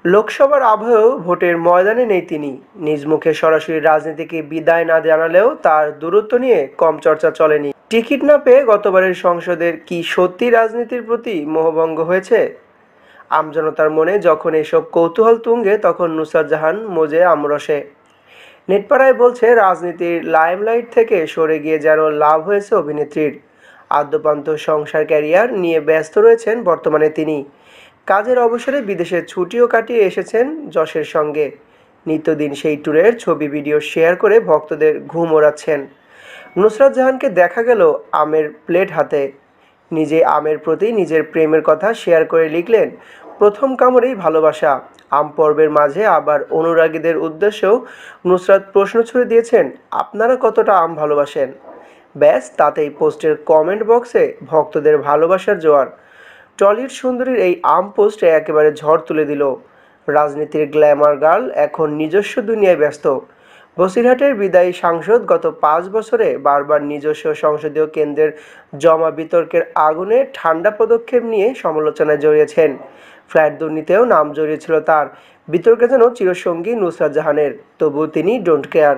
লোকসভার আবহেও ভোটের ময়দানে নেই তিনি। নিজ মুখে সরাসরি রাজনীতিকে বিদায় না জানালেও তার দূরত্ব নিয়ে কম চর্চা চলেনি। টিকিট না পেয়ে গতবারের সংসদের কি সত্যি রাজনীতির প্রতি মোহভঙ্গ হয়েছে? আমজনতার মনে যখন এসব কৌতূহল তুঙ্গে, তখন নুসরাত জাহান মজে আমরসে। নেটপাড়ায় বলছে, রাজনীতির লাইমলাইট থেকে সরে গিয়ে যেন লাভ হয়েছে অভিনেত্রীর। আদ্যোপান্ত সংসার ক্যারিয়ার নিয়ে ব্যস্ত রয়েছেন বর্তমানে তিনি। কাজের অবসরে বিদেশে ছুটিও কাটিয়ে এসেছেন যশের সঙ্গে। নিত্যদিন সেই ট্যুরের ছবি ভিডিও শেয়ার করে ভক্তদের ঘুম ওড়াচ্ছেন। নুসরাত জাহানকে দেখা গেল আমের প্লেট হাতে। নিজে আমের প্রতি নিজের প্রেমের কথা শেয়ার করে লিখলেন, প্রথম কামড়েই ভালোবাসা। আম পর্বের মাঝে আবার অনুরাগীদের উদ্দেশ্যেও নুসরাত প্রশ্ন ছুড়ে দিয়েছেন, আপনারা কতটা আম ভালোবাসেন? ব্যাস, তাতেই পোস্টের কমেন্ট বক্সে ভক্তদের ভালোবাসার জোয়ার। টলিউড সুন্দরীর এই আম পোস্টে একেবারে ঝড় তুলে দিল। রাজনীতির গ্ল্যামার গার্ল এখন নিজস্ব দুনিয়ায় ব্যস্ত। বসিরহাটের বিদায়ী সাংসদ গত 5 বছরে বারবার নিজস্ব সংসদীয় কেন্দ্রের জমা বিতর্কের আগুনে ঠান্ডা পদক্ষেপ নিয়ে সমালোচনায় জড়িয়েছেন। ফ্ল্যাট দুর্নীতিতেও নাম জড়িয়েছিল তার। বিতর্কে যেন চিরসঙ্গী নুসরাত জাহানের, তবুও তিনি ডোন্ট কেয়ার।